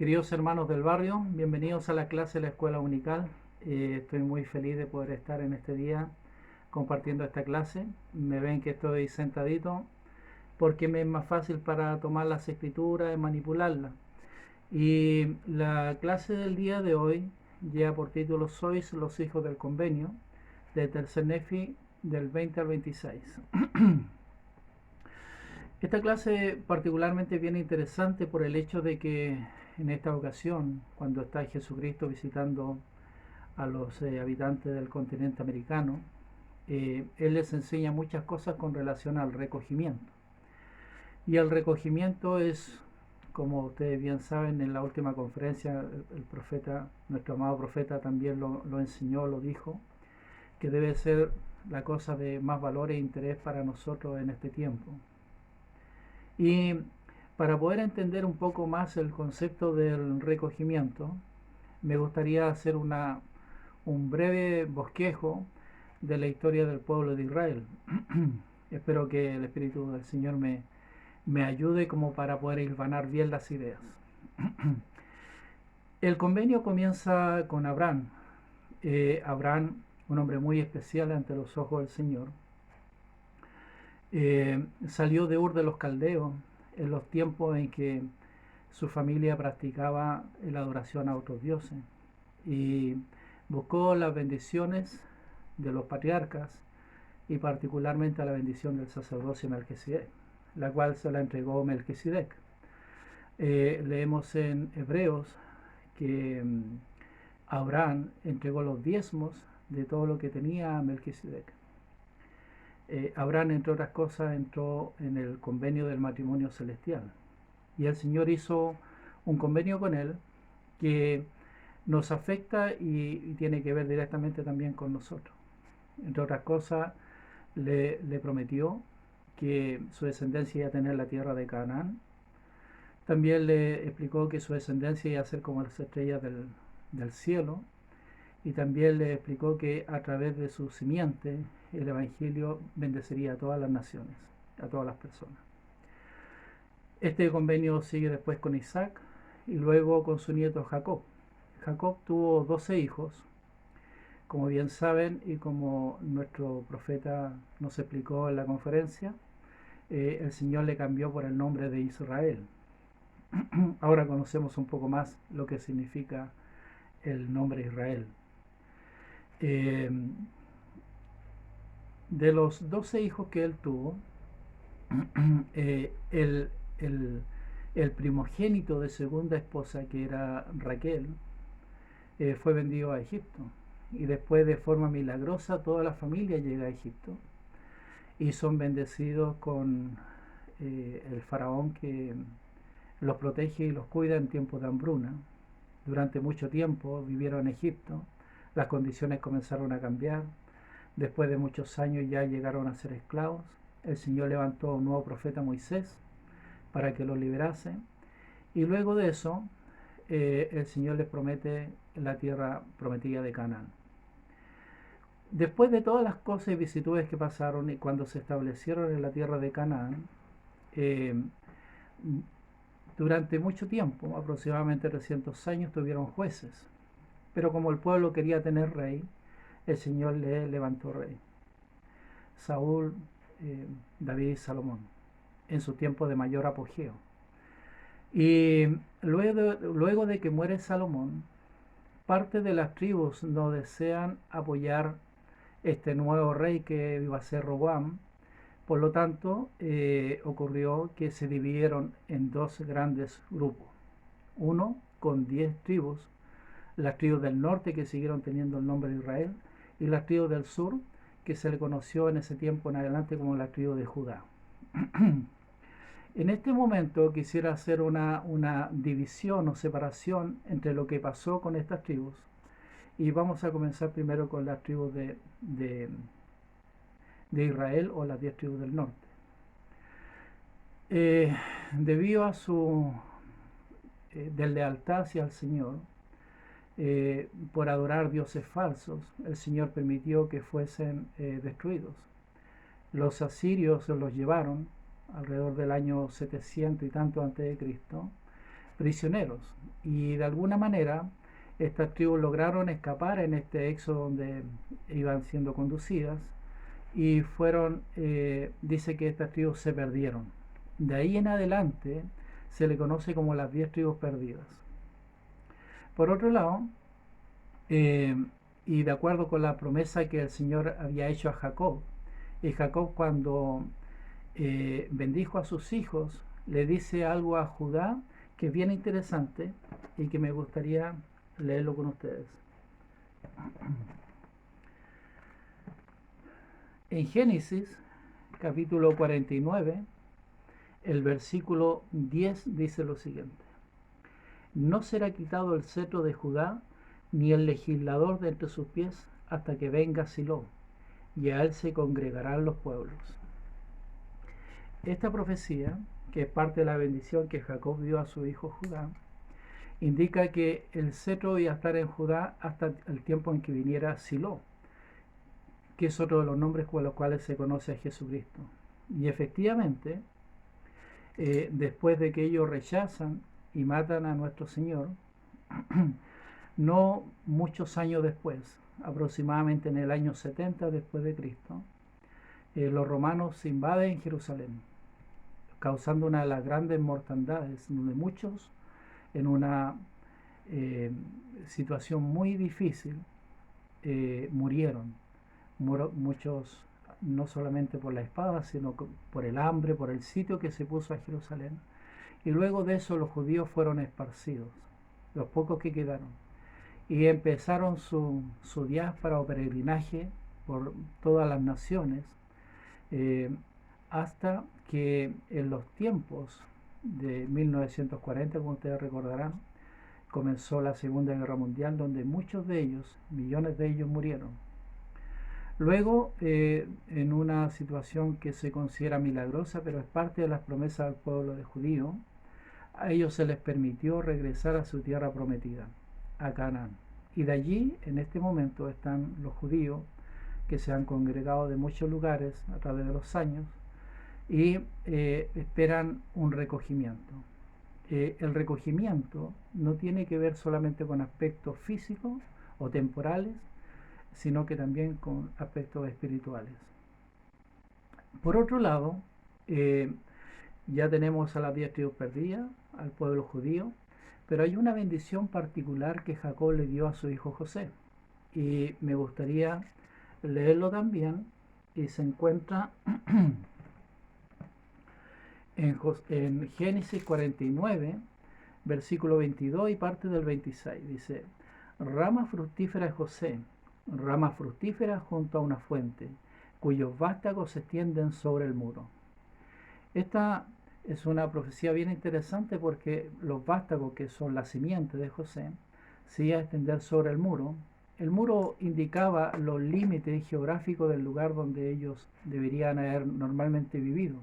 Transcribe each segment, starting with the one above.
Queridos hermanos del barrio, bienvenidos a la clase de la Escuela Unical. Estoy muy feliz de poder estar en este día compartiendo esta clase. Me ven que estoy sentadito porque me es más fácil para tomar las escrituras y manipularlas. Y la clase del día de hoy lleva por título Sois los hijos del convenio, de Tercer Nefi, del 20 al 26. Esta clase particularmente viene interesante por el hecho de que en esta ocasión, cuando está Jesucristo visitando a los habitantes del continente americano, Él les enseña muchas cosas con relación al recogimiento. Y el recogimiento es, como ustedes bien saben, en la última conferencia el profeta, nuestro amado profeta también lo enseñó, lo dijo, que debe ser la cosa de más valor e interés para nosotros en este tiempo. Y para poder entender un poco más el concepto del recogimiento, me gustaría hacer un breve bosquejo de la historia del pueblo de Israel. Espero que el Espíritu del Señor me ayude como para poder hilvanar bien las ideas. El convenio comienza con Abraham. Abraham, un hombre muy especial ante los ojos del Señor, salió de Ur de los Caldeos en los tiempos en que su familia practicaba la adoración a otros dioses y buscó las bendiciones de los patriarcas y particularmente la bendición del sacerdocio Melquisedec, la cual se la entregó Melquisedec. Leemos en Hebreos que Abraham entregó los diezmos de todo lo que tenía Melquisedec. Abraham, entre otras cosas, entró en el convenio del matrimonio celestial. Y el Señor hizo un convenio con él que nos afecta y tiene que ver directamente también con nosotros. Entre otras cosas, le prometió que su descendencia iba a tener la tierra de Canaán. También le explicó que su descendencia iba a ser como las estrellas del cielo. Y también le explicó que a través de su simiente el Evangelio bendeciría a todas las naciones, a todas las personas. Este convenio sigue después con Isaac y luego con su nieto Jacob. Jacob tuvo 12 hijos, como bien saben y como nuestro profeta nos explicó en la conferencia, el Señor le cambió por el nombre de Israel. Ahora conocemos un poco más lo que significa el nombre Israel. De los 12 hijos que él tuvo, el, el primogénito de segunda esposa, que era Raquel, fue vendido a Egipto. Y después, de forma milagrosa, toda la familia llega a Egipto y son bendecidos con el faraón que los protege y los cuida en tiempos de hambruna. Durante mucho tiempo vivieron en Egipto, las condiciones comenzaron a cambiar. Después de muchos años ya llegaron a ser esclavos. El Señor levantó a un nuevo profeta, Moisés, para que los liberase. Y luego de eso, el Señor les promete la tierra prometida de Canaán. Después de todas las cosas y vicisitudes que pasaron y cuando se establecieron en la tierra de Canaán, durante mucho tiempo, aproximadamente 300 años, tuvieron jueces. Pero como el pueblo quería tener rey, el Señor le levantó rey. Saúl, David y Salomón, en su tiempo de mayor apogeo. Y luego de que muere Salomón, parte de las tribus no desean apoyar este nuevo rey que iba a ser Roboam. Por lo tanto, ocurrió que se dividieron en dos grandes grupos. Uno con 10 tribus, las tribus del norte que siguieron teniendo el nombre de Israel, y las tribus del sur, que se le conoció en ese tiempo en adelante como la tribu de Judá. En este momento quisiera hacer una división o separación entre lo que pasó con estas tribus y vamos a comenzar primero con las tribus de Israel o las 10 tribus del norte. Debido a su deslealtad hacia el Señor, por adorar dioses falsos, el Señor permitió que fuesen destruidos. Los asirios se los llevaron alrededor del año 700 y tanto antes de Cristo, prisioneros, Y de alguna manera estas tribus lograron escapar en este éxodo donde iban siendo conducidas y fueron, dice que estas tribus se perdieron. De ahí en adelante se le conoce como las 10 tribus perdidas. Por otro lado, eh, y de acuerdo con la promesa que el Señor había hecho a Jacob, y Jacob cuando bendijo a sus hijos, le dice algo a Judá que es bien interesante y que me gustaría leerlo con ustedes. En Génesis, capítulo 49, el versículo 10 dice lo siguiente: no será quitado el cetro de Judá, ni el legislador de entre sus pies, hasta que venga Silo, y a él se congregarán los pueblos. Esta profecía, que es parte de la bendición que Jacob dio a su hijo Judá, indica que el cetro iba a estar en Judá hasta el tiempo en que viniera Silo, que es otro de los nombres con los cuales se conoce a Jesucristo. Y efectivamente, después de que ellos rechazan y matan a nuestro Señor, no muchos años después, aproximadamente en el año 70 después de Cristo, los romanos invaden Jerusalén, causando una de las grandes mortandades, donde muchos, en una situación muy difícil, murieron. Muchos no solamente por la espada, sino por el hambre, por el sitio que se puso a Jerusalén. Y luego de eso los judíos fueron esparcidos, los pocos que quedaron, y empezaron su diáspora o peregrinaje por todas las naciones, hasta que en los tiempos de 1940, como ustedes recordarán, comenzó la Segunda Guerra Mundial, donde muchos de ellos, millones de ellos, murieron. Luego, en una situación que se considera milagrosa, pero es parte de las promesas del pueblo de judío, a ellos se les permitió regresar a su tierra prometida, a Canaán. Y de allí, en este momento, están los judíos que se han congregado de muchos lugares a través de los años y esperan un recogimiento. El recogimiento no tiene que ver solamente con aspectos físicos o temporales, sino que también con aspectos espirituales. Por otro lado, ya tenemos a las 10 tribus perdidas, al pueblo judío, pero hay una bendición particular que Jacob le dio a su hijo José, y me gustaría leerlo también, y se encuentra en Génesis 49, versículo 22 y parte del 26. Dice: rama fructífera es José, rama fructífera junto a una fuente, cuyos vástagos se extienden sobre el muro. Esta es una profecía bien interesante porque los vástagos, que son la simiente de José, se iba a extender sobre el muro. El muro indicaba los límites geográficos del lugar donde ellos deberían haber normalmente vivido.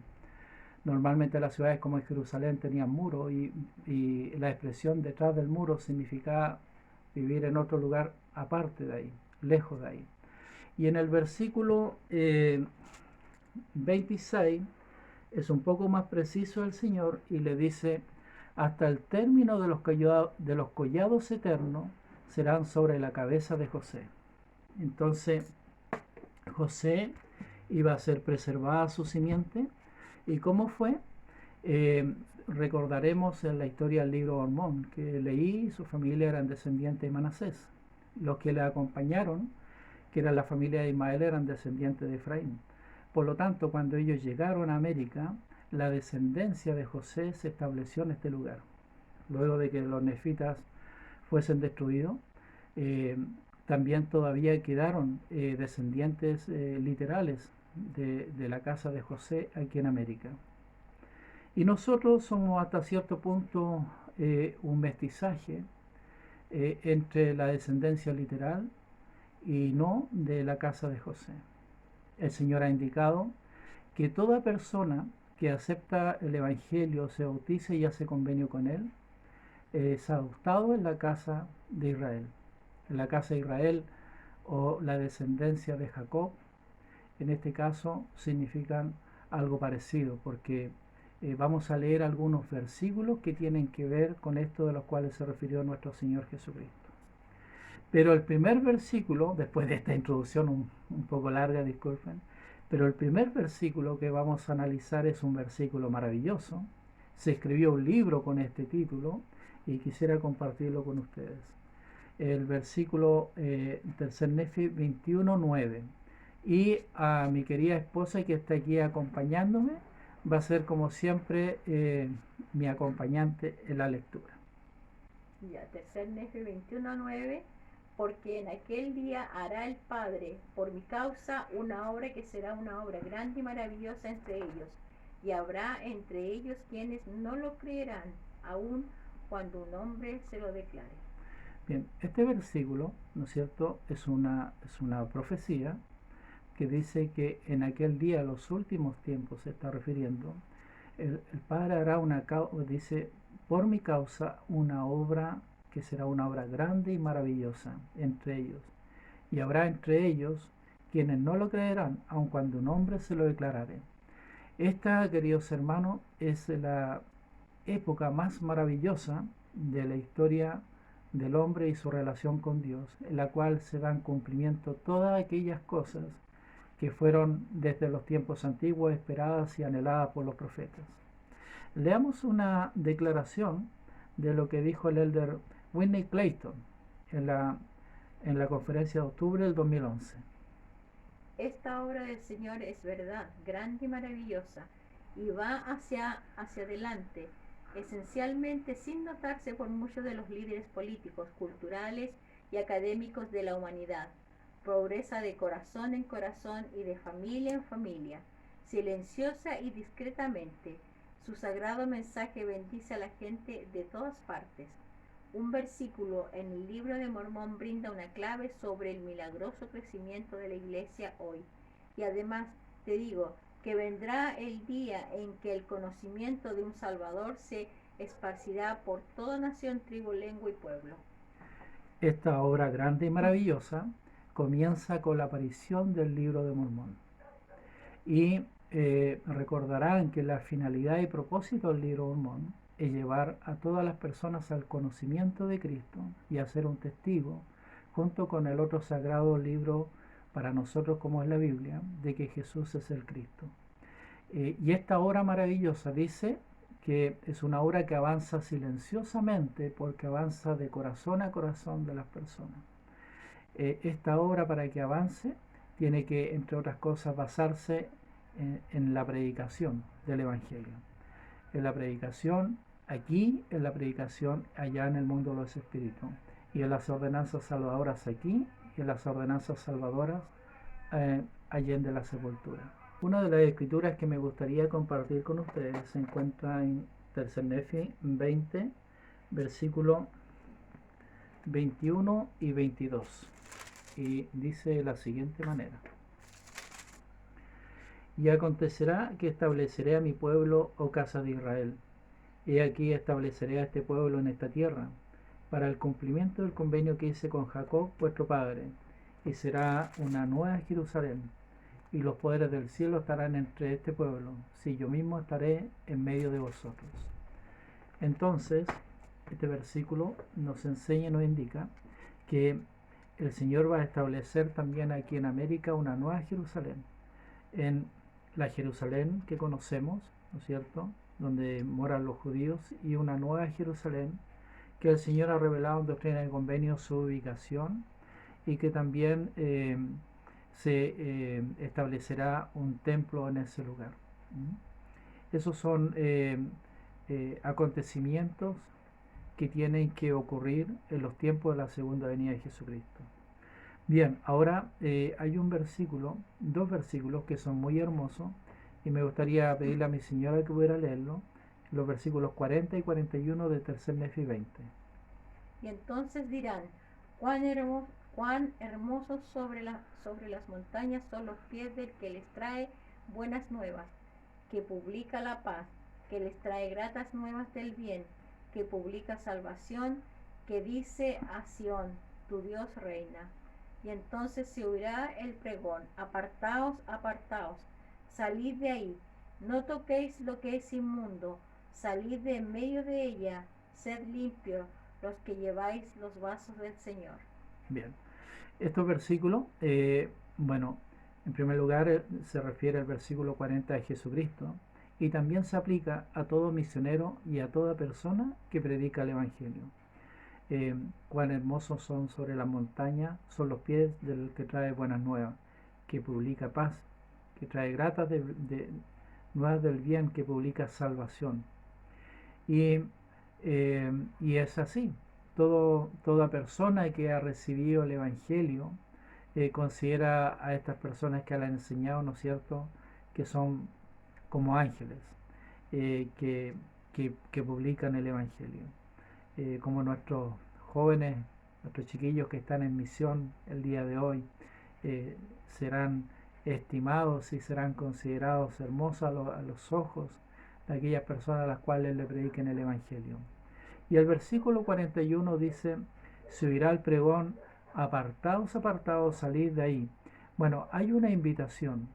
Normalmente las ciudades como Jerusalén tenían muros, y la expresión detrás del muro significaba vivir en otro lugar aparte de ahí, lejos de ahí. Y en el versículo 26 es un poco más preciso el Señor y le dice: hasta el término de los collados eternos serán sobre la cabeza de José. Entonces José iba a ser preservada su simiente. ¿Y cómo fue? Recordaremos en la historia del libro Mormón que leí, su familia eran descendientes de Manasés. Los que le acompañaron, que eran la familia de Ismael, eran descendientes de Efraín. Por lo tanto, cuando ellos llegaron a América, la descendencia de José se estableció en este lugar. Luego de que los nefitas fuesen destruidos, también todavía quedaron descendientes literales de la casa de José aquí en América. Y nosotros somos hasta cierto punto un mestizaje entre la descendencia literal y no de la casa de José. El Señor ha indicado que toda persona que acepta el Evangelio, se bautice y hace convenio con él, es adoptado en la casa de Israel. En la casa de Israel, o la descendencia de Jacob, en este caso significan algo parecido, porque vamos a leer algunos versículos que tienen que ver con esto de los cuales se refirió nuestro Señor Jesucristo. Pero el primer versículo, después de esta introducción un poco larga, disculpen, pero el primer versículo que vamos a analizar es un versículo maravilloso. Se escribió un libro con este título y quisiera compartirlo con ustedes. El versículo tercer Nefi 21:9. Y a mi querida esposa que está aquí acompañándome, va a ser como siempre mi acompañante en la lectura. Ya, tercer Nefi 21:9, porque en aquel día hará el Padre por mi causa una obra que será una obra grande y maravillosa entre ellos, y habrá entre ellos quienes no lo creerán, aun cuando un hombre se lo declare. Bien, este versículo, ¿no es cierto?, es una profecía que dice que en aquel día, los últimos tiempos, se está refiriendo, el Padre hará dice, por mi causa, una obra que será una obra grande y maravillosa entre ellos. Y habrá entre ellos quienes no lo creerán, aun cuando un hombre se lo declarare. Esta, queridos hermanos, es la época más maravillosa de la historia del hombre y su relación con Dios, en la cual se dan cumplimiento todas aquellas cosas que fueron desde los tiempos antiguos esperadas y anheladas por los profetas. Leamos una declaración de lo que dijo el elder Whitney Clayton en la conferencia de octubre del 2011. Esta obra del Señor es verdad, grande y maravillosa, y va hacia adelante, esencialmente sin notarse por muchos de los líderes políticos, culturales y académicos de la humanidad. Progresa de corazón en corazón y de familia en familia, silenciosa y discretamente. Su sagrado mensaje bendice a la gente de todas partes. Un versículo en el libro de Mormón brinda una clave sobre el milagroso crecimiento de la iglesia hoy. Y además te digo que vendrá el día en que el conocimiento de un Salvador se esparcirá por toda nación, tribu, lengua y pueblo. Esta obra grande y maravillosa comienza con la aparición del libro de Mormón. Y recordarán que la finalidad y propósito del libro de Mormón es llevar a todas las personas al conocimiento de Cristo y a ser un testigo, junto con el otro sagrado libro para nosotros como es la Biblia, de que Jesús es el Cristo. Y esta obra maravillosa dice que es una obra que avanza silenciosamente porque avanza de corazón a corazón de las personas. Esta obra, para que avance, tiene que, entre otras cosas, basarse en la predicación del Evangelio. En la predicación aquí, en la predicación allá en el mundo de los espíritus. Y en las ordenanzas salvadoras aquí y en las ordenanzas salvadoras allende la sepultura. Una de las escrituras que me gustaría compartir con ustedes se encuentra en tercer Nefi 20, versículo 21 y 22. Y dice de la siguiente manera: y acontecerá que estableceré a mi pueblo, oh casa de Israel. He aquí estableceré a este pueblo en esta tierra, para el cumplimiento del convenio que hice con Jacob, vuestro padre, y será una nueva Jerusalén, y los poderes del cielo estarán entre este pueblo, si yo mismo estaré en medio de vosotros. Entonces, este versículo nos enseña y nos indica que el Señor va a establecer también aquí en América una nueva Jerusalén, en la Jerusalén que conocemos, ¿no es cierto?, donde moran los judíos, y una nueva Jerusalén que el Señor ha revelado en Doctrina y Convenio su ubicación, y que también se establecerá un templo en ese lugar. Esos son acontecimientos que tienen que ocurrir en los tiempos de la segunda venida de Jesucristo. Bien, ahora hay un versículo, dos versículos que son muy hermosos, y me gustaría pedirle a mi señora que pudiera leerlo, los versículos 40 y 41 de tercer Nefi 20. Y entonces dirán, cuán hermosos sobre las montañas son los pies del que les trae buenas nuevas, que publica la paz, que les trae gratas nuevas del bien, que publica salvación, que dice a Sión, tu Dios reina. Y entonces se oirá el pregón, apartaos, apartaos, salid de ahí, No toquéis lo que es inmundo, salid de en medio de ella, sed limpios los que lleváis los vasos del Señor. Bien, estos versículos, bueno, en primer lugar se refiere al versículo 40 de Jesucristo y también se aplica a todo misionero y a toda persona que predica el Evangelio. Cuán hermosos son sobre la montaña, son los pies del que trae buenas nuevas, que publica paz, que trae gratas nuevas del bien, que publica salvación. Y es así, toda persona que ha recibido el Evangelio considera a estas personas que le han enseñado, ¿no es cierto?, que son como ángeles que publican el Evangelio. Como nuestros jóvenes, nuestros chiquillos que están en misión el día de hoy, serán estimados y serán considerados hermosos a los ojos de aquellas personas a las cuales le prediquen el Evangelio. Y el versículo 41 dice: se oirá el pregón, apartaos, apartaos, salid de ahí. Bueno, hay una invitación,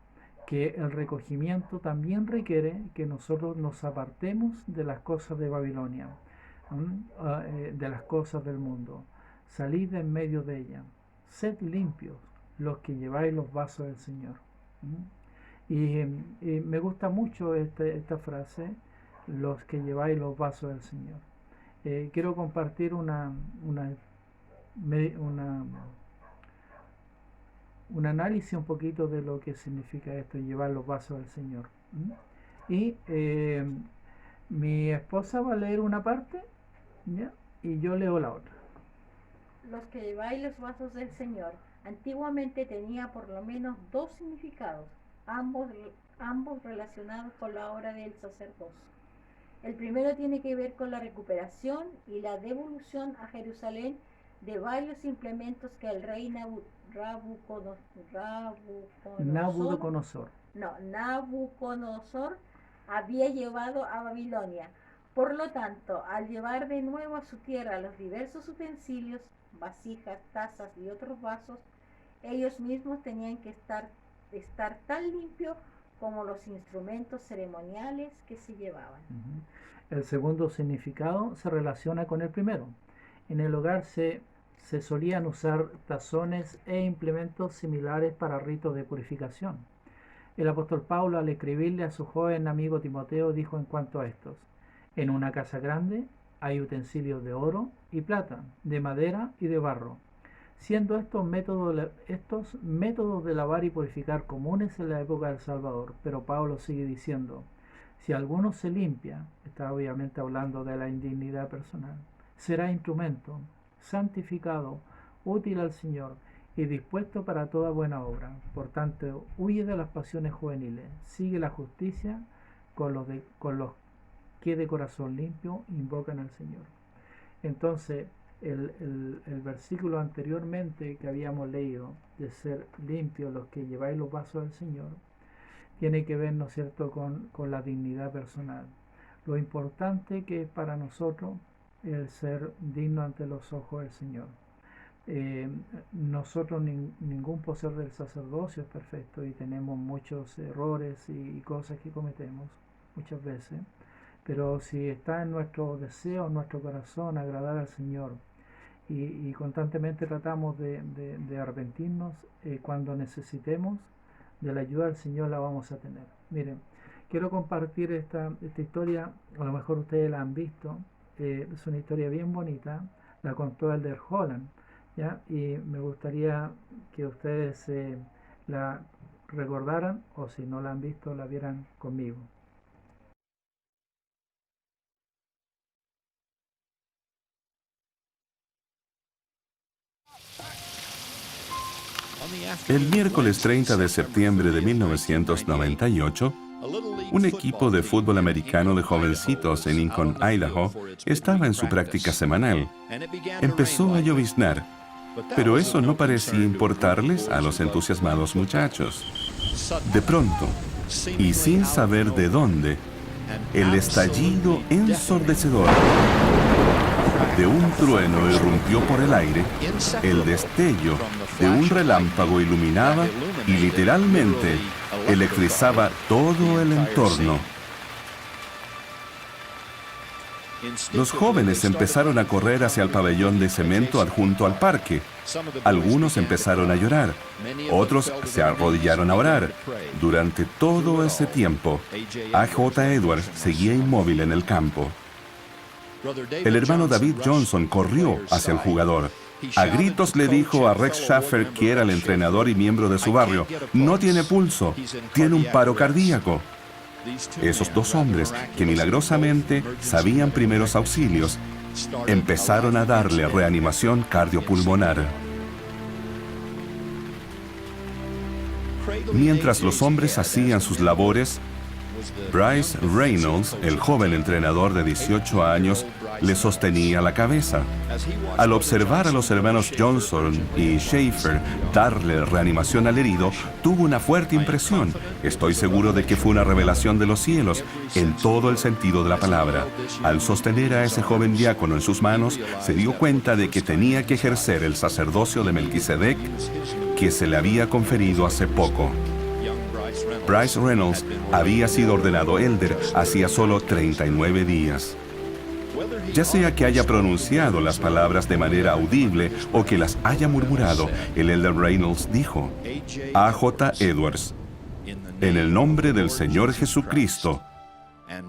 que el recogimiento también requiere que nosotros nos apartemos de las cosas de Babilonia, de las cosas del mundo. Salid de en medio de ella, sed limpios los que lleváis los vasos del Señor. Y me gusta mucho esta frase, los que lleváis los vasos del Señor. Quiero compartir un análisis un poquito de lo que significa esto, llevar los vasos del Señor. Y mi esposa va a leer una parte, ¿ya?, y yo leo la otra. Los que lleváis los vasos del Señor antiguamente tenía por lo menos dos significados, ambos relacionados con la obra del sacerdocio. El primero tiene que ver con la recuperación y la devolución a Jerusalén de varios implementos que el rey Nabucodonosor había llevado a Babilonia. Por lo tanto, al llevar de nuevo a su tierra los diversos utensilios, vasijas, tazas y otros vasos, ellos mismos tenían que estar tan limpios como los instrumentos ceremoniales que se llevaban. El segundo significado se relaciona con el primero. En el hogar se solían usar tazones e implementos similares para ritos de purificación. El apóstol Pablo, al escribirle a su joven amigo Timoteo, dijo en cuanto a estos: en una casa grande hay utensilios de oro y plata, de madera y de barro, siendo estos métodos de lavar y purificar comunes en la época del Salvador. Pero Pablo sigue diciendo: si alguno se limpia, está obviamente hablando de la indignidad personal, será instrumento, santificado, útil al Señor y dispuesto para toda buena obra. Por tanto, huye de las pasiones juveniles, sigue la justicia con los que de corazón limpio invocan al Señor. Entonces, el versículo anteriormente que habíamos leído, de ser limpios los que lleváis los vasos del Señor, tiene que ver, ¿no es cierto?, con la dignidad personal. Lo importante que es para nosotros el ser digno ante los ojos del Señor. Nosotros, ningún poseedor del sacerdocio es perfecto y tenemos muchos errores y cosas que cometemos muchas veces, pero si está en nuestro deseo, en nuestro corazón, agradar al Señor, y constantemente tratamos de arrepentirnos, cuando necesitemos de la ayuda del Señor la vamos a tener. Miren, quiero compartir esta historia, a lo mejor ustedes la han visto, es una historia bien bonita, la contó Elder Holland, ¿ya? Y me gustaría que ustedes la recordaran, o si no la han visto, la vieran conmigo. El miércoles 30 de septiembre de 1998, un equipo de fútbol americano de jovencitos en Lincoln, Idaho, estaba en su práctica semanal. Empezó a lloviznar, pero eso no parecía importarles a los entusiasmados muchachos. De pronto, y sin saber de dónde, el estallido ensordecedor de un trueno irrumpió por el aire. El destello de un relámpago iluminaba y literalmente electrizaba todo el entorno. Los jóvenes empezaron a correr hacia el pabellón de cemento adjunto al parque. Algunos empezaron a llorar, otros se arrodillaron a orar. Durante todo ese tiempo, A.J. Edwards seguía inmóvil en el campo. El hermano David Johnson corrió hacia el jugador. A gritos le dijo a Rex Schaffer, que era el entrenador y miembro de su barrio: no tiene pulso, tiene un paro cardíaco. Esos dos hombres, que milagrosamente sabían primeros auxilios, empezaron a darle reanimación cardiopulmonar. Mientras los hombres hacían sus labores, Bryce Reynolds, el joven entrenador de 18 años, le sostenía la cabeza. Al observar a los hermanos Johnson y Schaefer darle reanimación al herido, tuvo una fuerte impresión. Estoy seguro de que fue una revelación de los cielos, en todo el sentido de la palabra. Al sostener a ese joven diácono en sus manos, se dio cuenta de que tenía que ejercer el sacerdocio de Melquisedec, que se le había conferido hace poco. Bryce Reynolds había sido ordenado elder hacía solo 39 días. Ya sea que haya pronunciado las palabras de manera audible o que las haya murmurado, el elder Reynolds dijo: A.J. Edwards, en el nombre del Señor Jesucristo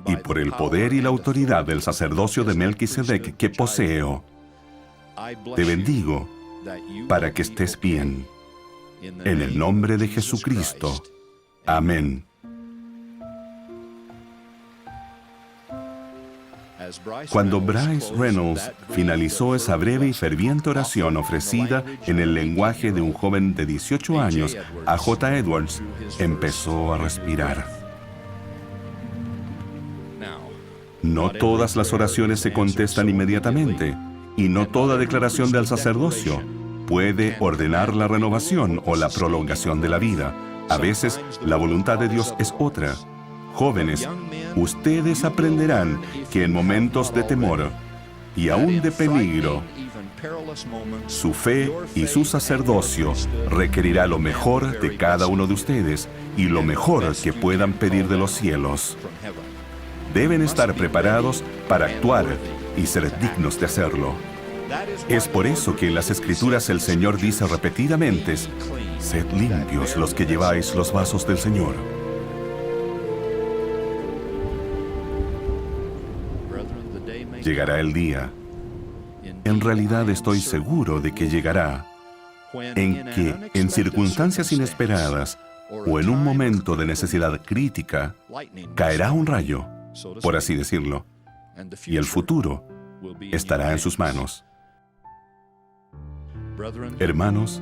y por el poder y la autoridad del sacerdocio de Melquisedec que poseo, te bendigo para que estés bien. En el nombre de Jesucristo. Amén. Cuando Bryce Reynolds finalizó esa breve y ferviente oración ofrecida en el lenguaje de un joven de 18 años, A.J. Edwards empezó a respirar. No todas las oraciones se contestan inmediatamente, y no toda declaración del sacerdocio puede ordenar la renovación o la prolongación de la vida. A veces, la voluntad de Dios es otra. Jóvenes, ustedes aprenderán que en momentos de temor y aún de peligro, su fe y su sacerdocio requerirá lo mejor de cada uno de ustedes y lo mejor que puedan pedir de los cielos. Deben estar preparados para actuar y ser dignos de hacerlo. Es por eso que en las Escrituras el Señor dice repetidamente: sed limpios los que lleváis los vasos del Señor. Llegará el día, en realidad estoy seguro de que llegará, en que en circunstancias inesperadas o en un momento de necesidad crítica, caerá un rayo, por así decirlo, y el futuro estará en sus manos. Hermanos,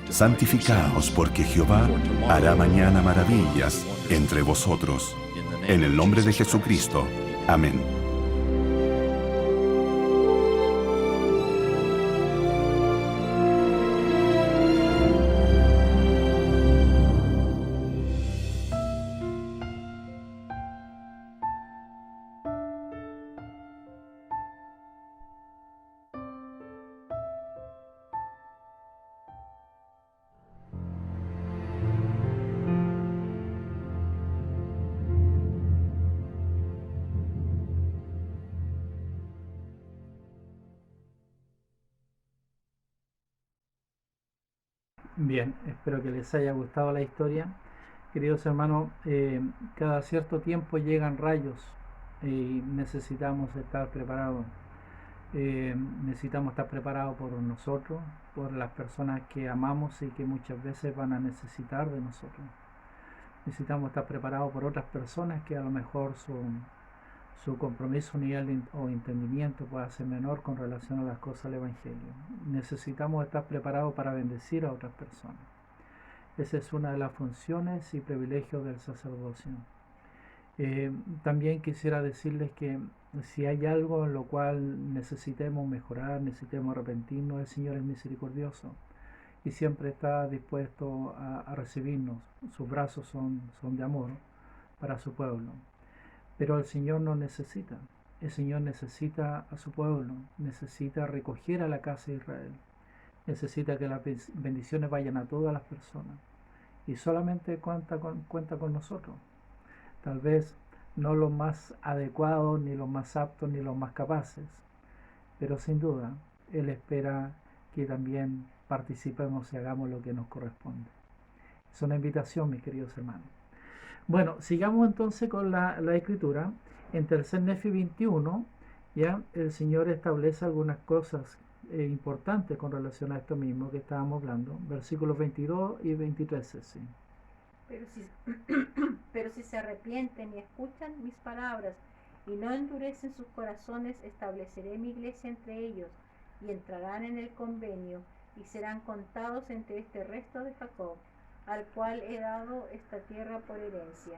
santificaos, porque Jehová hará mañana maravillas entre vosotros. En el nombre de Jesucristo. Amén. Bien, espero que les haya gustado la historia. Queridos hermanos, cada cierto tiempo llegan rayos y necesitamos estar preparados. Necesitamos estar preparados por nosotros, por las personas que amamos y que muchas veces van a necesitar de nosotros. Necesitamos estar preparados por otras personas que a lo mejor su compromiso, nivel o entendimiento pueda ser menor con relación a las cosas del Evangelio. Necesitamos estar preparados para bendecir a otras personas. Esa es una de las funciones y privilegios del sacerdocio. También quisiera decirles que si hay algo en lo cual necesitemos mejorar, necesitemos arrepentirnos, el Señor es misericordioso y siempre está dispuesto a recibirnos. Sus brazos son de amor para su pueblo. Pero el Señor no necesita. El Señor necesita a su pueblo, necesita recoger a la casa de Israel, necesita que las bendiciones vayan a todas las personas. y solamente cuenta con nosotros. Tal vez no los más adecuados, ni los más aptos, ni los más capaces, pero sin duda Él espera que también participemos y hagamos lo que nos corresponde. Es una invitación, mis queridos hermanos. Bueno, sigamos entonces con la escritura. En tercer Nefi 21, ya el Señor establece algunas cosas importantes con relación a esto mismo que estábamos hablando. Versículos 22 y 23, sí. Pero si se arrepienten y escuchan mis palabras y no endurecen sus corazones, estableceré mi iglesia entre ellos y entrarán en el convenio y serán contados entre este resto de Jacob, al cual he dado esta tierra por herencia,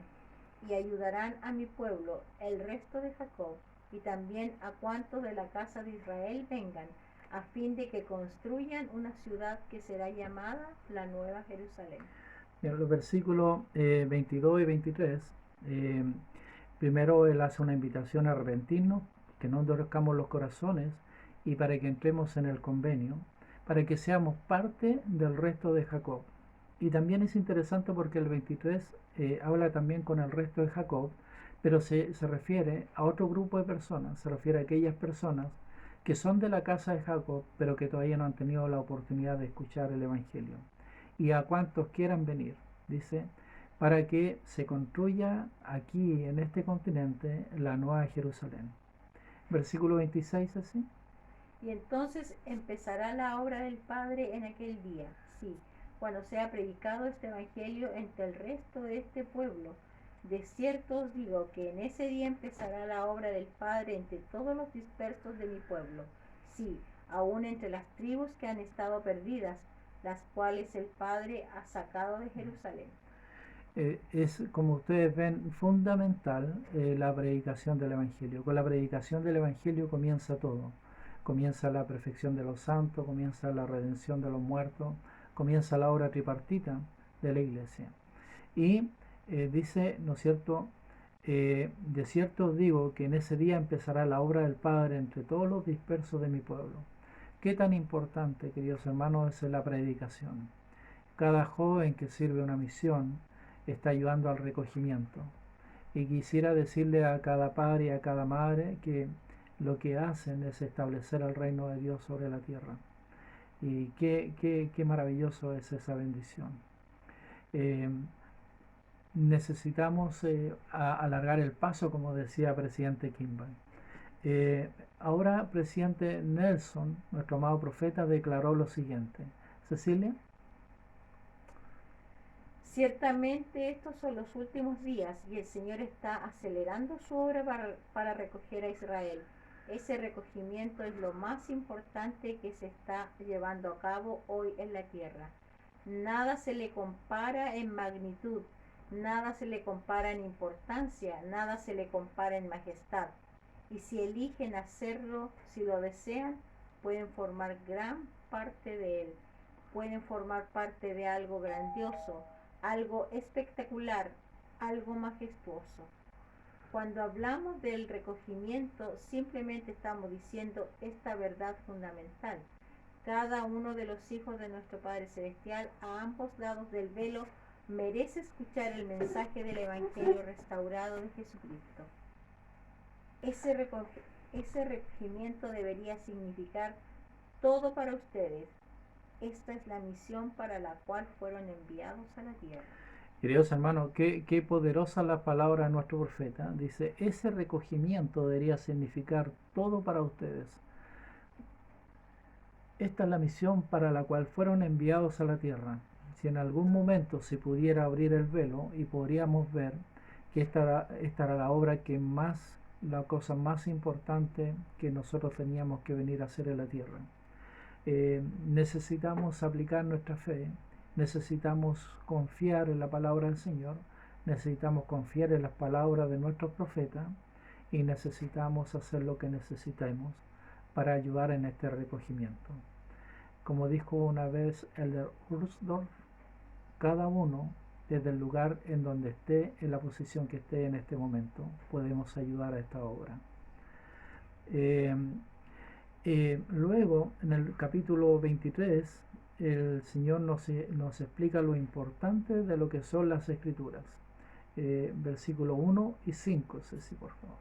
y ayudarán a mi pueblo, el resto de Jacob, y también a cuantos de la casa de Israel vengan, a fin de que construyan una ciudad que será llamada la Nueva Jerusalén. En los versículos 22 y 23, primero Él hace una invitación a arrepentirnos, que no endurezcamos los corazones, y para que entremos en el convenio, para que seamos parte del resto de Jacob. Y también es interesante porque el 23 habla también con el resto de Jacob, pero se refiere a otro grupo de personas, se refiere a aquellas personas que son de la casa de Jacob, pero que todavía no han tenido la oportunidad de escuchar el Evangelio. Y a cuantos quieran venir, dice, para que se construya aquí en este continente la Nueva Jerusalén. Versículo 26, así. Y entonces empezará la obra del Padre en aquel día, sí, cuando sea predicado este evangelio entre el resto de este pueblo. De cierto os digo que en ese día empezará la obra del Padre entre todos los dispersos de mi pueblo, sí, aún entre las tribus que han estado perdidas, las cuales el Padre ha sacado de Jerusalén. Es, como ustedes ven, fundamental la predicación del Evangelio. Con la predicación del Evangelio comienza todo. Comienza la perfección de los santos, comienza la redención de los muertos, comienza la obra tripartita de la iglesia. Y dice, ¿no es cierto?, de cierto os digo que en ese día empezará la obra del Padre entre todos los dispersos de mi pueblo. Qué tan importante, queridos hermanos, es la predicación. Cada joven que sirve una misión está ayudando al recogimiento. Y quisiera decirle a cada padre y a cada madre que lo que hacen es establecer el reino de Dios sobre la tierra. Y qué maravilloso es esa bendición. Necesitamos alargar el paso, como decía presidente Kimball. Ahora presidente Nelson, nuestro amado profeta, declaró lo siguiente. Cecilia. Ciertamente estos son los últimos días y el Señor está acelerando su obra para recoger a Israel. Ese recogimiento es lo más importante que se está llevando a cabo hoy en la tierra. Nada se le compara en magnitud, nada se le compara en importancia, nada se le compara en majestad. Y si eligen hacerlo, si lo desean, pueden formar gran parte de él. Pueden formar parte de algo grandioso, algo espectacular, algo majestuoso. Cuando hablamos del recogimiento, simplemente estamos diciendo esta verdad fundamental. Cada uno de los hijos de nuestro Padre Celestial, a ambos lados del velo, merece escuchar el mensaje del Evangelio restaurado de Jesucristo. Ese recogimiento debería significar todo para ustedes. Esta es la misión para la cual fueron enviados a la tierra. Queridos hermanos, qué poderosa la palabra de nuestro profeta. Dice, ese recogimiento debería significar todo para ustedes. Esta es la misión para la cual fueron enviados a la tierra. Si en algún momento se pudiera abrir el velo y podríamos ver que esta era la obra que más, la cosa más importante que nosotros teníamos que venir a hacer en la tierra. Necesitamos aplicar nuestra fe, necesitamos confiar en la palabra del Señor, necesitamos confiar en las palabras de nuestros profetas y necesitamos hacer lo que necesitemos para ayudar en este recogimiento. Como dijo una vez Elder Ursdorf, cada uno desde el lugar en donde esté, en la posición que esté en este momento, podemos ayudar a esta obra. Luego, en el capítulo 23, el Señor nos explica lo importante de lo que son las Escrituras. Versículo 1 y 5, Ceci, por favor.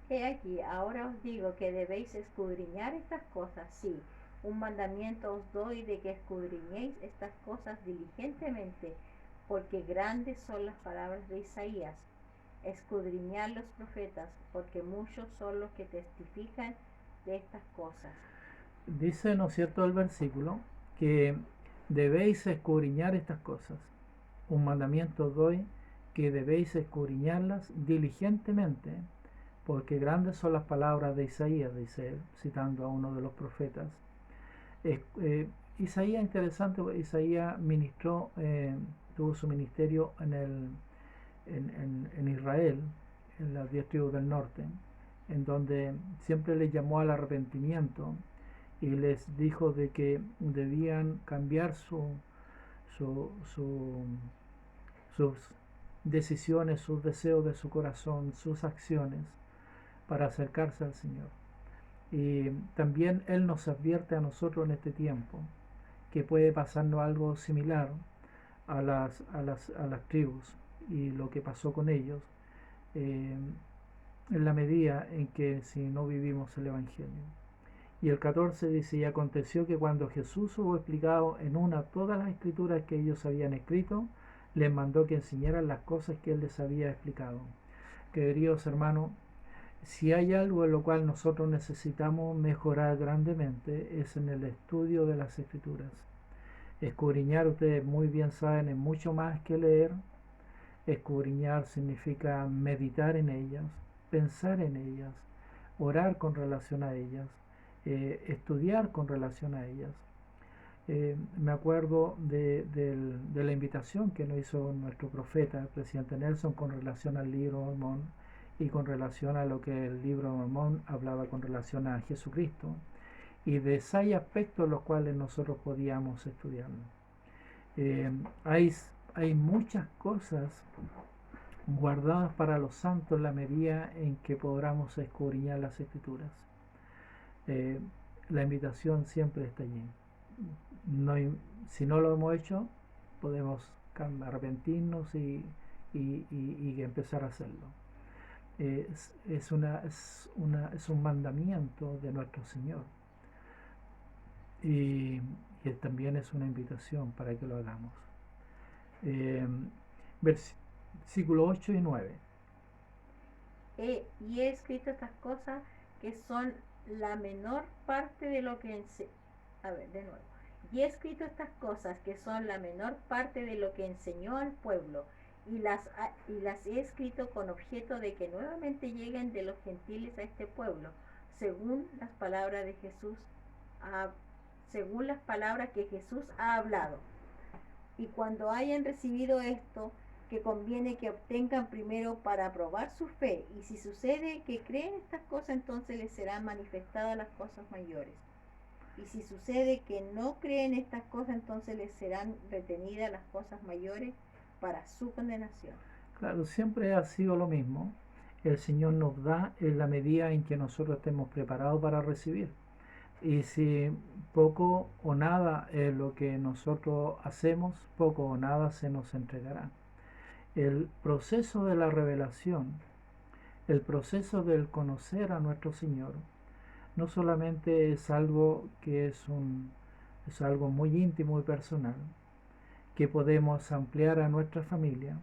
He aquí, ahora os digo que debéis escudriñar estas cosas, sí. Un mandamiento os doy de que escudriñéis estas cosas diligentemente, porque grandes son las palabras de Isaías. Escudriñad los profetas, porque muchos son los que testifican de estas cosas. Dice, ¿no es cierto?, el versículo, que debéis escudriñar estas cosas. Un mandamiento os doy que debéis escudriñarlas diligentemente, porque grandes son las palabras de Isaías, dice él, citando a uno de los profetas. Isaías, interesante, Isaías ministró, tuvo su ministerio en Israel, en las 10 tribus del norte, en donde siempre les llamó al arrepentimiento y les dijo de que debían cambiar sus decisiones, sus deseos de su corazón, sus acciones, para acercarse al Señor. Y también Él nos advierte a nosotros en este tiempo que puede pasarnos algo similar a las tribus y lo que pasó con ellos, en la medida en que si no vivimos el Evangelio. Y el 14 dice, y aconteció que cuando Jesús hubo explicado en una todas las escrituras que ellos habían escrito, les mandó que enseñaran las cosas que Él les había explicado. Queridos hermanos, si hay algo en lo cual nosotros necesitamos mejorar grandemente es en el estudio de las Escrituras. Escudriñar, ustedes muy bien saben, es mucho más que leer. Escudriñar significa meditar en ellas, pensar en ellas, orar con relación a ellas, estudiar con relación a ellas. Me acuerdo de la invitación que nos hizo nuestro profeta, el presidente Nelson, con relación al libro de Mormón y con relación a lo que el libro de Mormón hablaba con relación a Jesucristo, y de 6 aspectos los cuales nosotros podíamos estudiar. Hay muchas cosas guardadas para los santos en la medida en que podamos escudriñar las Escrituras. La invitación siempre está allí. Si no lo hemos hecho, podemos arrepentirnos y empezar a hacerlo. Es un mandamiento de nuestro Señor, y también es una invitación para que lo hagamos. Versículo 8 y 9. Y he escrito estas cosas que son la menor parte de lo que y he escrito estas cosas que son la menor parte de lo que enseñó al pueblo, y las he escrito con objeto de que nuevamente lleguen de los gentiles a este pueblo, según las palabras de Jesús, según las palabras que Jesús ha hablado. Y cuando hayan recibido esto, que conviene que obtengan primero para probar su fe, y si sucede que creen estas cosas, entonces les serán manifestadas las cosas mayores. Y si sucede que no creen estas cosas, entonces les serán retenidas las cosas mayores para su condenación. Claro, siempre ha sido lo mismo. El Señor nos da en la medida en que nosotros estemos preparados para recibir. Y si poco o nada es lo que nosotros hacemos, poco o nada se nos entregará. El proceso de la revelación, el proceso del conocer a nuestro Señor, no solamente es algo que es algo muy íntimo y personal, que podemos ampliar a nuestra familia,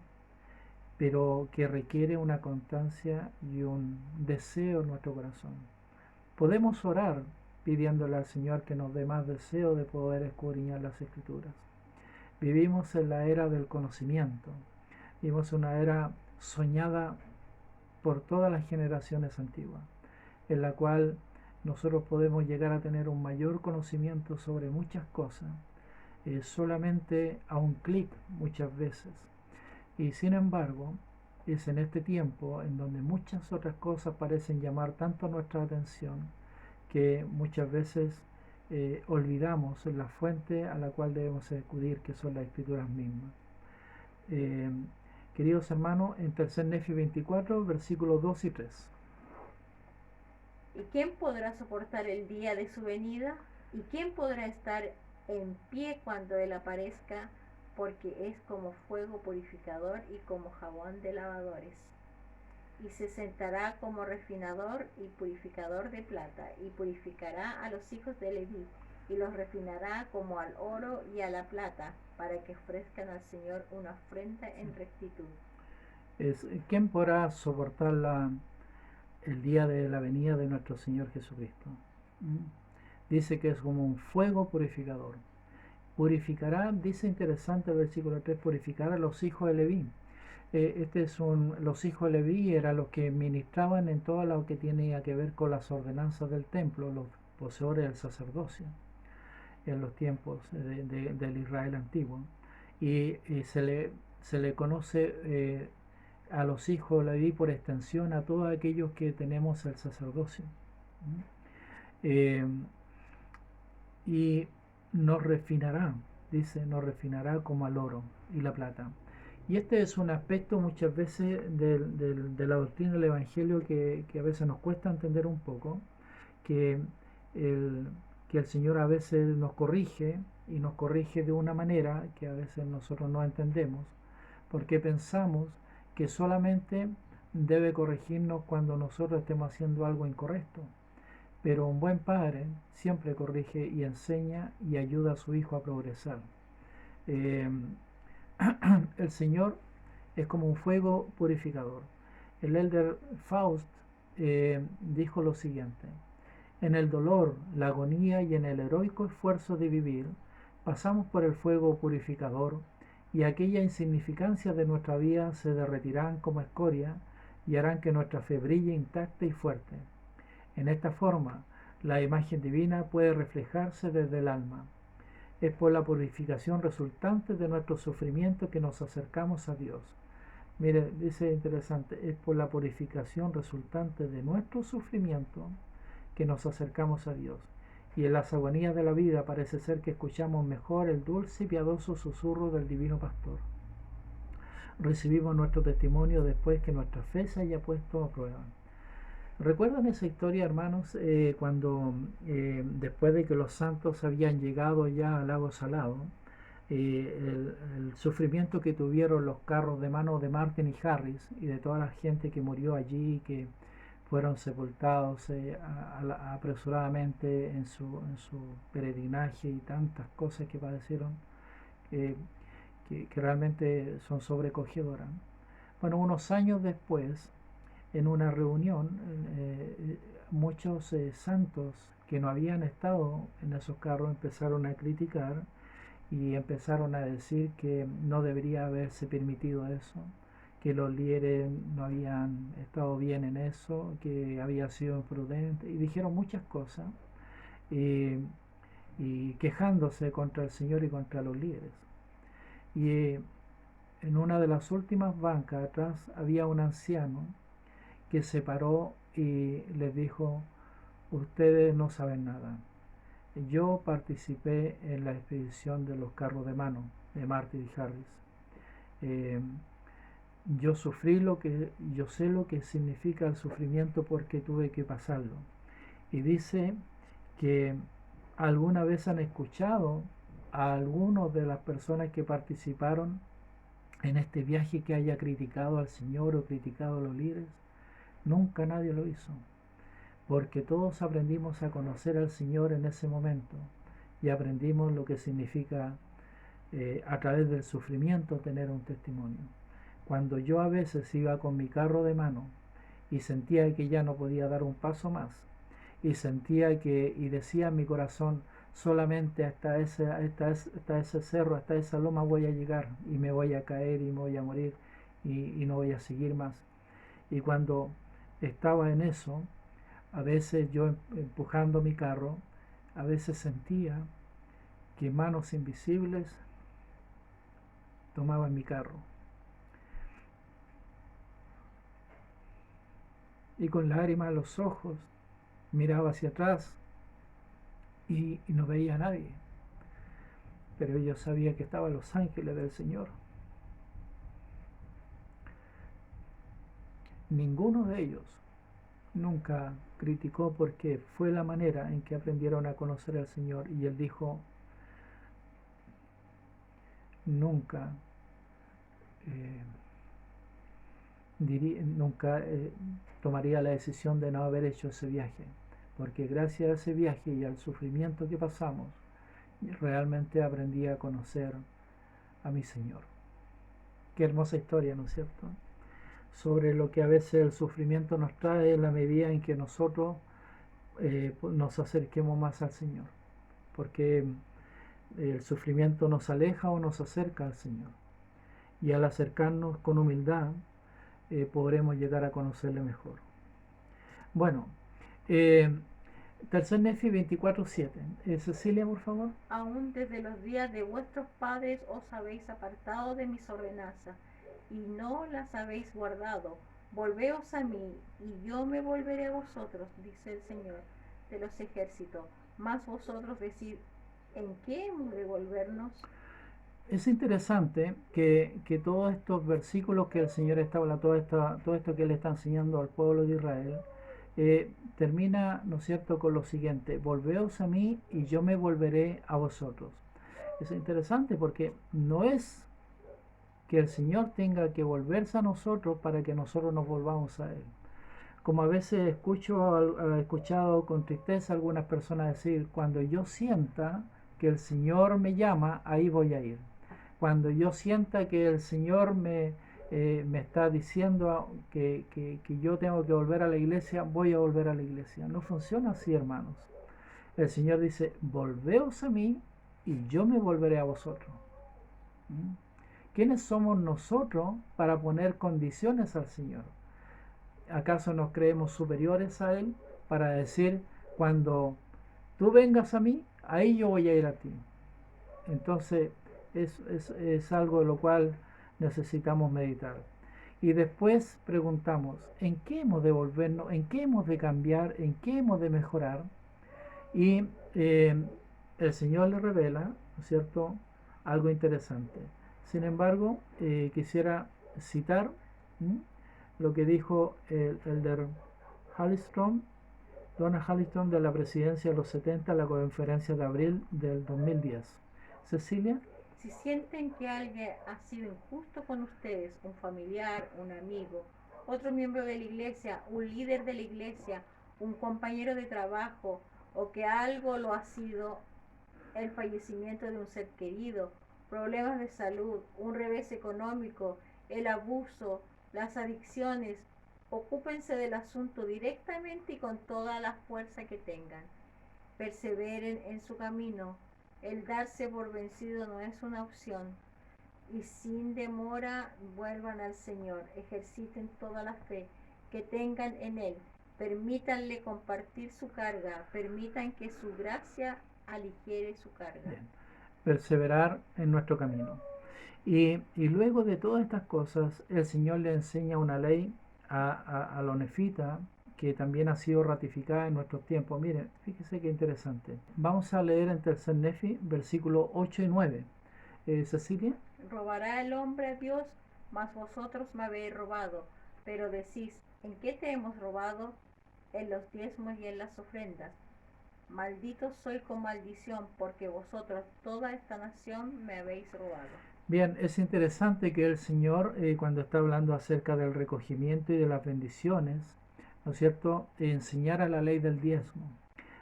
pero que requiere una constancia y un deseo en nuestro corazón. Podemos orar pidiéndole al Señor que nos dé más deseo de poder escudriñar las Escrituras. Vivimos en la era del conocimiento, vivimos una era soñada por todas las generaciones antiguas, en la cual nosotros podemos llegar a tener un mayor conocimiento sobre muchas cosas, solamente a un clic muchas veces. Y sin embargo, es en este tiempo en donde muchas otras cosas parecen llamar tanto nuestra atención que muchas veces olvidamos la fuente a la cual debemos acudir, que son las Escrituras mismas. Queridos hermanos, en 3 Nefi 24, versículos 2 y 3. ¿Y quién podrá soportar el día de su venida? ¿Y quién podrá estar en pie cuando Él aparezca, porque es como fuego purificador y como jabón de lavadores. Y se sentará como refinador y purificador de plata, y purificará a los hijos de Leví, y los refinará como al oro y a la plata, para que ofrezcan al Señor una ofrenda en rectitud. ¿Quién podrá soportar el día de la venida de nuestro Señor Jesucristo? Dice que es como un fuego purificador. Purificará, dice interesante el versículo 3, purificará a los hijos de Leví. Los hijos de Leví eran los que ministraban en todo lo que tenía que ver con las ordenanzas del templo, los poseedores del sacerdocio en los tiempos del Israel antiguo. Y se le conoce a los hijos de Leví por extensión a todos aquellos que tenemos el sacerdocio. Y nos refinará, dice, nos refinará como al oro y la plata. Y este es un aspecto muchas veces de la doctrina del Evangelio que a veces nos cuesta entender un poco, que el Señor a veces nos corrige, y nos corrige de una manera que a veces nosotros no entendemos, porque pensamos que solamente debe corregirnos cuando nosotros estemos haciendo algo incorrecto. Pero un buen padre siempre corrige y enseña y ayuda a su hijo a progresar. El Señor es como un fuego purificador. El elder Faust dijo lo siguiente: en el dolor, la agonía y en el heroico esfuerzo de vivir, pasamos por el fuego purificador, y aquella insignificancia de nuestra vida se derretirán como escoria y harán que nuestra fe brille intacta y fuerte. En esta forma, la imagen divina puede reflejarse desde el alma. Es por la purificación resultante de nuestro sufrimiento que nos acercamos a Dios. Mire, dice interesante, es por la purificación resultante de nuestro sufrimiento que nos acercamos a Dios. Y en las agonías de la vida parece ser que escuchamos mejor el dulce y piadoso susurro del divino pastor. Recibimos nuestro testimonio después que nuestra fe se haya puesto a prueba. ¿Recuerdan esa historia, hermanos, cuando después de que los santos habían llegado ya al lago Salado, el sufrimiento que tuvieron los carros de mano de Martin y Harris y de toda la gente que murió allí, que fueron sepultados apresuradamente en su peregrinaje, y tantas cosas que padecieron que realmente son sobrecogedoras? Bueno, unos años después, en una reunión, muchos santos que no habían estado en esos carros empezaron a criticar y empezaron a decir que no debería haberse permitido eso, que los líderes no habían estado bien en eso, que había sido imprudente, y dijeron muchas cosas y quejándose contra el Señor y contra los líderes. Y en una de las últimas bancas atrás había un anciano que se paró y les dijo: ustedes no saben nada. Yo participé en la expedición de los carros de mano de Martin y Harris. Yo sé lo que significa el sufrimiento porque tuve que pasarlo. Y dice que alguna vez han escuchado a algunos de las personas que participaron en este viaje que haya criticado al Señor o criticado a los líderes. Nunca nadie lo hizo, porque todos aprendimos a conocer al Señor en ese momento y aprendimos lo que significa a través del sufrimiento tener un testimonio. Cuando yo a veces iba con mi carro de mano y sentía que ya no podía dar un paso más, y sentía y decía en mi corazón: solamente hasta ese cerro, hasta esa loma voy a llegar y me voy a caer y me voy a morir y no voy a seguir más. Y cuando estaba en eso, a veces yo empujando mi carro, a veces sentía que manos invisibles tomaban mi carro. Y con lágrimas en los ojos miraba hacia atrás y no veía a nadie. Pero yo sabía que estaban los ángeles del Señor. Ninguno de ellos nunca criticó, porque fue la manera en que aprendieron a conocer al Señor. Y él dijo: nunca, nunca tomaría la decisión de no haber hecho ese viaje, porque gracias a ese viaje y al sufrimiento que pasamos, realmente aprendí a conocer a mi Señor. Qué hermosa historia, ¿no es cierto? Sobre lo que a veces el sufrimiento nos trae en la medida en que nosotros nos acerquemos más al Señor, porque el sufrimiento nos aleja o nos acerca al Señor, y al acercarnos con humildad podremos llegar a conocerle mejor. Bueno, tercer Nefi 24:7. Cecilia, por favor. Aún desde los días de vuestros padres os habéis apartado de mis ordenanzas y no las habéis guardado. Volveos a mí y yo me volveré a vosotros, dice el Señor de los ejércitos. Mas vosotros decid, ¿en qué hemos de volvernos? Es interesante que todos estos versículos que el Señor está hablando, todo esto que Él está enseñando al pueblo de Israel, termina, ¿no es cierto?, con lo siguiente: volveos a mí y yo me volveré a vosotros. Es interesante porque no es que el Señor tenga que volverse a nosotros para que nosotros nos volvamos a Él. Como a veces he escuchado con tristeza a algunas personas decir: cuando yo sienta que el Señor me llama, ahí voy a ir. Cuando yo sienta que el Señor me está diciendo que yo tengo que volver a la iglesia, voy a volver a la iglesia. No funciona así, hermanos. El Señor dice: volveos a mí y yo me volveré a vosotros. ¿Quiénes somos nosotros para poner condiciones al Señor? ¿Acaso nos creemos superiores a Él para decir: cuando tú vengas a mí, ahí yo voy a ir a ti? Entonces es algo de lo cual necesitamos meditar. Y después preguntamos: ¿en qué hemos de volvernos? ¿En qué hemos de cambiar? ¿En qué hemos de mejorar? Y el Señor le revela, ¿no es cierto?, algo interesante. Sin embargo, quisiera citar lo que dijo el elder Hallström, Donald Hallström, de la presidencia de los 70 en la conferencia de abril del 2010. Cecilia. Si sienten que alguien ha sido injusto con ustedes, un familiar, un amigo, otro miembro de la iglesia, un líder de la iglesia, un compañero de trabajo, o que algo lo ha sido, el fallecimiento de un ser querido, problemas de salud, un revés económico, el abuso, las adicciones, ocúpense del asunto directamente y con toda la fuerza que tengan. Perseveren en su camino. El darse por vencido no es una opción. Y sin demora vuelvan al Señor. Ejerciten toda la fe que tengan en Él. Permítanle compartir su carga. Permitan que su gracia aligere su carga. Bien. Perseverar en nuestro camino. Y luego de todas estas cosas, el Señor le enseña una ley a los nefitas que también ha sido ratificada en nuestros tiempos. Miren, fíjese qué interesante. Vamos a leer en tercer Nefi, versículos 8 y 9. Cecilia. Robará el hombre a Dios, mas vosotros me habéis robado. Pero decís, ¿en qué te hemos robado? En los diezmos y en las ofrendas. Maldito soy con maldición, porque vosotros, toda esta nación, me habéis robado. Bien, es interesante que el Señor, cuando está hablando acerca del recogimiento y de las bendiciones, ¿no es cierto?, enseñara la ley del diezmo.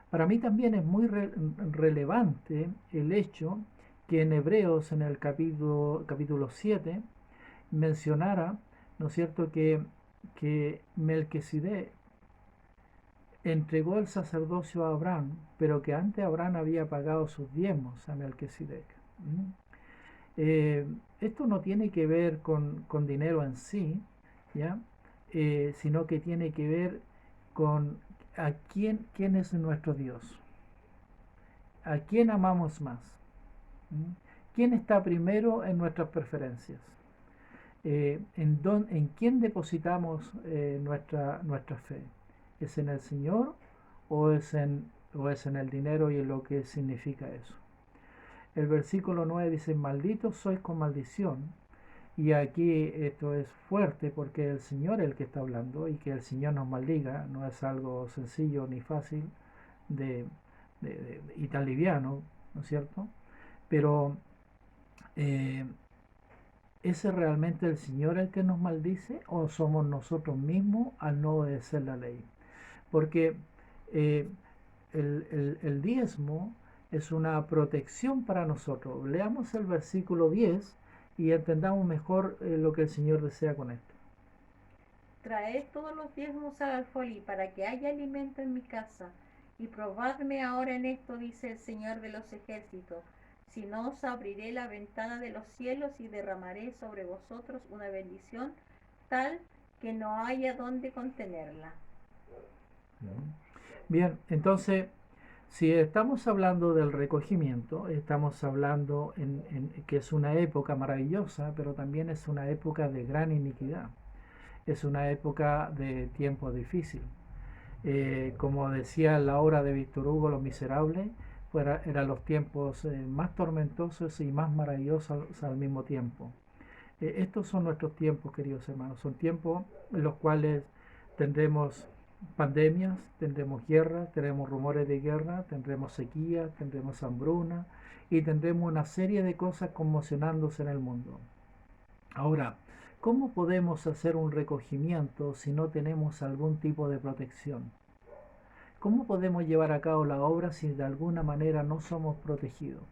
Para mí también es muy relevante el hecho que en Hebreos, en el capítulo 7, mencionara, ¿no es cierto?, que Melquisedec entregó el sacerdocio a Abraham, pero que antes Abraham había pagado sus diezmos a Melquisedec. Esto no tiene que ver con dinero en sí, ¿ya? Sino que tiene que ver con quién es nuestro Dios, a quién amamos más, quién está primero en nuestras preferencias, en quién depositamos nuestra fe. ¿Es en el Señor o es en el dinero y en lo que significa eso? El versículo 9 dice: malditos sois con maldición. Y aquí esto es fuerte porque el Señor es el que está hablando, y que el Señor nos maldiga no es algo sencillo ni fácil y tan liviano, ¿no es cierto? Pero Eh, ¿Es realmente el Señor el que nos maldice o somos nosotros mismos al no obedecer la ley? Porque eh, el diezmo es una protección para nosotros. Leamos el versículo 10 y entendamos mejor lo que el Señor desea con esto. Traed todos los diezmos al alfolí para que haya alimento en mi casa, y probadme ahora en esto, dice el Señor de los ejércitos, si no os abriré la ventana de los cielos y derramaré sobre vosotros una bendición tal que no haya donde contenerla. Bien, entonces, si estamos hablando del recogimiento, estamos hablando que es una época maravillosa, pero también es una época de gran iniquidad. Es una época de tiempo difícil. Como decía la obra de Víctor Hugo, Los Miserables, pues eran los tiempos más tormentosos y más maravillosos al mismo tiempo. Estos son nuestros tiempos, queridos hermanos. Son tiempos en los cuales tendremos pandemias, tendremos guerra, tendremos rumores de guerra, tendremos sequía, tendremos hambruna y tendremos una serie de cosas conmocionándose en el mundo. Ahora, ¿cómo podemos hacer un recogimiento si no tenemos algún tipo de protección? ¿Cómo podemos llevar a cabo la obra si de alguna manera no somos protegidos?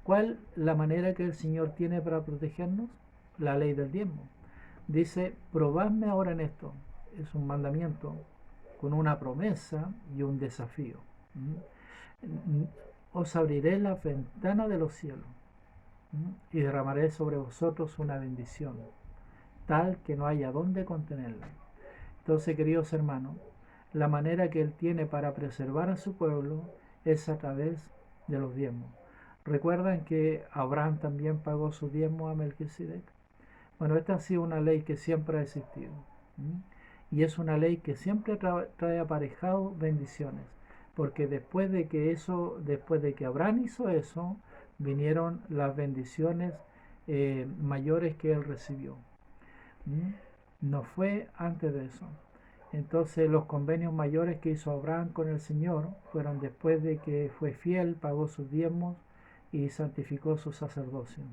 ¿Cuál la manera que el Señor tiene para protegernos? La ley del diezmo. Dice, probadme ahora en esto. Es un mandamiento con una promesa y un desafío. Os abriré la ventana de los cielos y derramaré sobre vosotros una bendición, tal que no haya dónde contenerla. Entonces, queridos hermanos, la manera que Él tiene para preservar a su pueblo es a través de los diezmos. ¿Recuerdan que Abraham también pagó su diezmo a Melquisedec? Bueno, esta ha sido una ley que siempre ha existido. Y es una ley que siempre trae aparejado bendiciones. Porque después de que Abraham hizo eso, vinieron las bendiciones mayores que él recibió. No fue antes de eso. Entonces los convenios mayores que hizo Abraham con el Señor fueron después de que fue fiel, pagó sus diezmos y santificó su sacerdocio.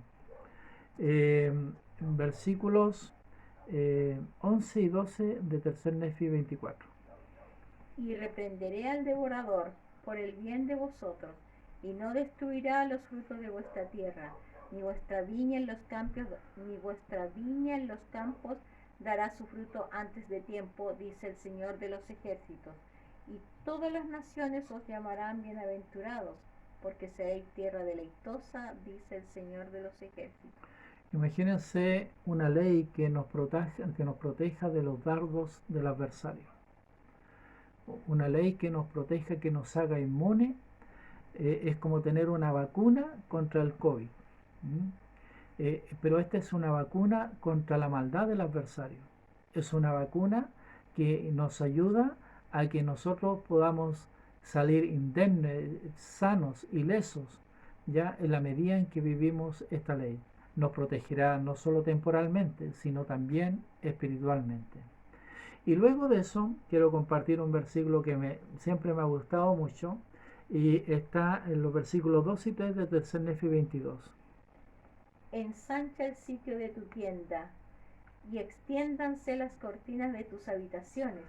Versículos 11 y 12 de Tercer Nefi 24. Y reprenderé al devorador por el bien de vosotros, y no destruirá los frutos de vuestra tierra, ni vuestra viña en los campos dará su fruto antes de tiempo, dice el Señor de los ejércitos. Y todas las naciones os llamarán bienaventurados, porque seréis tierra deleitosa, dice el Señor de los ejércitos. Imagínense una ley que nos proteja de los dardos del adversario. Una ley que nos proteja, que nos haga inmune. Es como tener una vacuna contra el COVID. Pero esta es una vacuna contra la maldad del adversario. Es una vacuna que nos ayuda a que nosotros podamos salir indemnes, sanos, ilesos, ya en la medida en que vivimos esta ley. Nos protegerá no solo temporalmente, sino también espiritualmente. Y luego de eso, quiero compartir un versículo que siempre me ha gustado mucho, y está en los versículos 2 y 3 de Tercer Nefi 22. Ensancha el sitio de tu tienda, y extiéndanse las cortinas de tus habitaciones.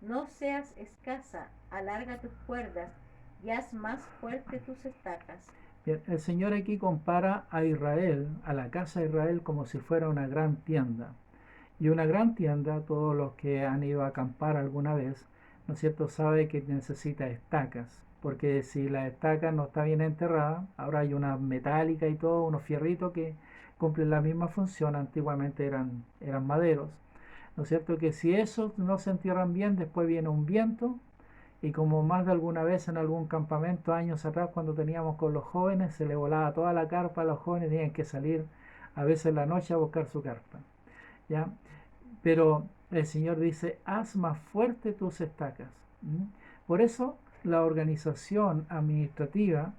No seas escasa, alarga tus cuerdas, y haz más fuerte tus estacas. Bien, el Señor aquí compara a Israel, a la casa de Israel, como si fuera una gran tienda. Y una gran tienda, todos los que han ido a acampar alguna vez, ¿no es cierto?, sabe que necesita estacas, porque si la estaca no está bien enterrada, ahora hay una metálica y todo, unos fierritos que cumplen la misma función, antiguamente eran maderos, ¿no es cierto?, que si esos no se entierran bien, después viene un viento, y como más de alguna vez en algún campamento años atrás cuando teníamos con los jóvenes, se le volaba toda la carpa a los jóvenes, tenían que salir a veces en la noche a buscar su carpa, ¿ya? Pero el Señor dice, haz más fuerte tus estacas. Por eso la organización administrativa,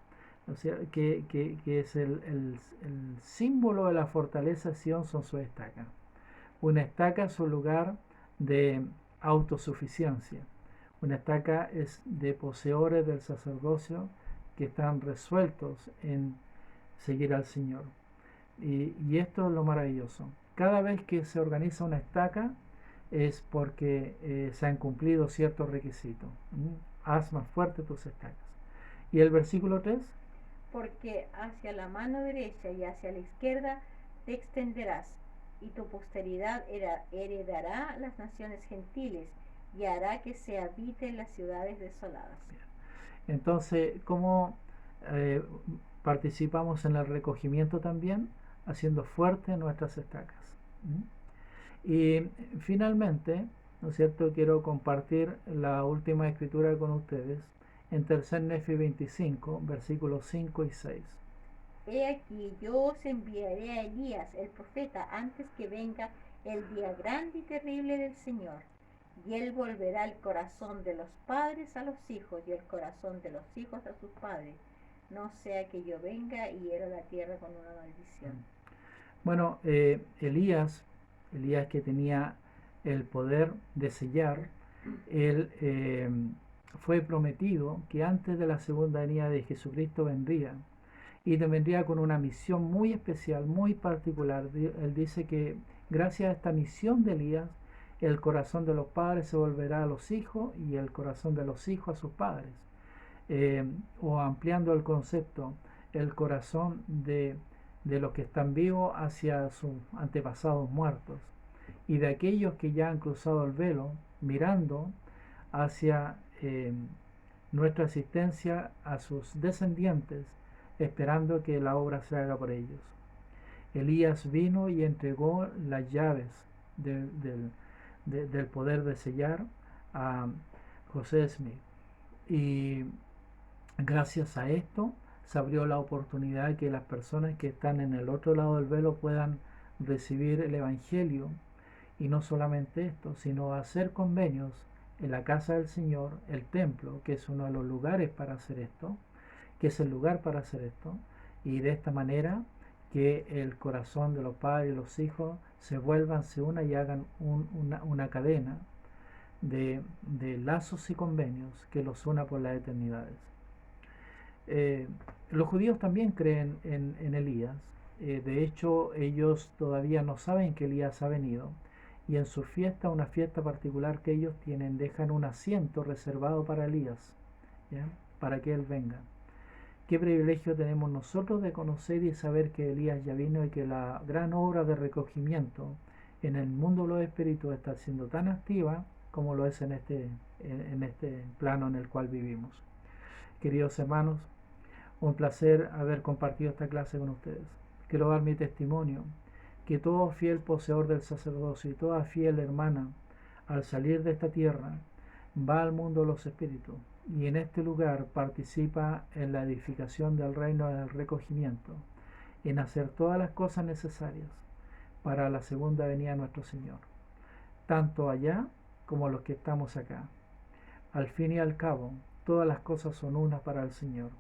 o sea, que es el símbolo de la fortaleza de Sion, son sus estacas. Una estaca es un lugar de autosuficiencia. Una estaca es de poseedores del sacerdocio que están resueltos en seguir al Señor. Y esto es lo maravilloso. Cada vez que se organiza una estaca es porque se han cumplido ciertos requisitos. Haz más fuerte tus estacas. Y el versículo 3. Porque hacia la mano derecha y hacia la izquierda te extenderás, y tu posteridad heredará las naciones gentiles, y hará que se habiten las ciudades desoladas. Entonces, ¿cómo participamos en el recogimiento también? Haciendo fuertes nuestras estacas. Y finalmente, ¿no es cierto?, quiero compartir la última escritura con ustedes en Tercer Nefi 25, versículos 5 y 6. He aquí, yo os enviaré a Elías, el profeta, antes que venga el día grande y terrible del Señor. Y él volverá el corazón de los padres a los hijos y el corazón de los hijos a sus padres. No sea que yo venga y hiera la tierra con una maldición. Bueno, Elías que tenía el poder de sellar, él fue prometido que antes de la segunda venida de Jesucristo vendría, y vendría con una misión muy especial, muy particular. Él dice que gracias a esta misión de Elías, el corazón de los padres se volverá a los hijos y el corazón de los hijos a sus padres. O ampliando el concepto, el corazón de los que están vivos hacia sus antepasados muertos, y de aquellos que ya han cruzado el velo, mirando hacia nuestra asistencia a sus descendientes, esperando que la obra se haga por ellos. Elías vino y entregó las llaves del poder de sellar a José Smith, y gracias a esto se abrió la oportunidad de que las personas que están en el otro lado del velo puedan recibir el Evangelio, y no solamente esto, sino hacer convenios en la casa del Señor, el templo, que es uno de los lugares para hacer esto, que es el lugar para hacer esto, y de esta manera que el corazón de los padres y los hijos se vuelvan, se unan y hagan una cadena de lazos y convenios que los una por las eternidades. Los judíos también creen en Elías. De hecho, ellos todavía no saben que Elías ha venido, y en su fiesta, una fiesta particular que ellos tienen, dejan un asiento reservado para Elías, ¿ya?, para que él venga. Qué privilegio tenemos nosotros de conocer y saber que Elías ya vino, y que la gran obra de recogimiento en el mundo de los espíritus está siendo tan activa como lo es en este plano en el cual vivimos. Queridos hermanos, un placer haber compartido esta clase con ustedes. Quiero dar mi testimonio, que todo fiel poseedor del sacerdocio y toda fiel hermana, al salir de esta tierra, va al mundo de los espíritus, y en este lugar participa en la edificación del reino del recogimiento, en hacer todas las cosas necesarias para la segunda venida de nuestro Señor, tanto allá como los que estamos acá. Al fin y al cabo, todas las cosas son unas para el Señor,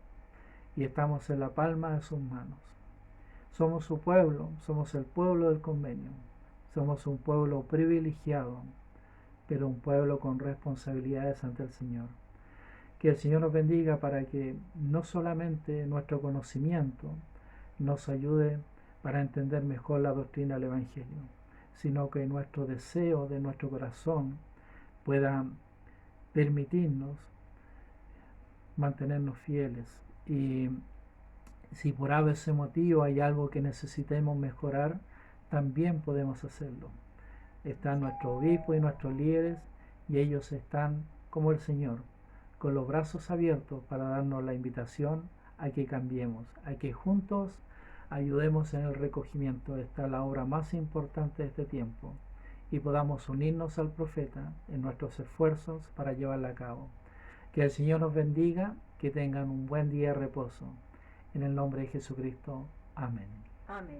y estamos en la palma de sus manos. Somos su pueblo, somos el pueblo del convenio, somos un pueblo privilegiado, pero un pueblo con responsabilidades ante el Señor. Que el Señor nos bendiga para que no solamente nuestro conocimiento nos ayude para entender mejor la doctrina del Evangelio, sino que nuestro deseo de nuestro corazón pueda permitirnos mantenernos fieles. Y si por ese motivo hay algo que necesitemos mejorar, también podemos hacerlo. Están nuestros obispos y nuestros líderes, y ellos están como el Señor, con los brazos abiertos para darnos la invitación a que cambiemos, a que juntos ayudemos en el recogimiento. Esta es la obra más importante de este tiempo, y podamos unirnos al profeta en nuestros esfuerzos para llevarla a cabo. Que el Señor nos bendiga, que tengan un buen día de reposo. En el nombre de Jesucristo. Amén. Amén.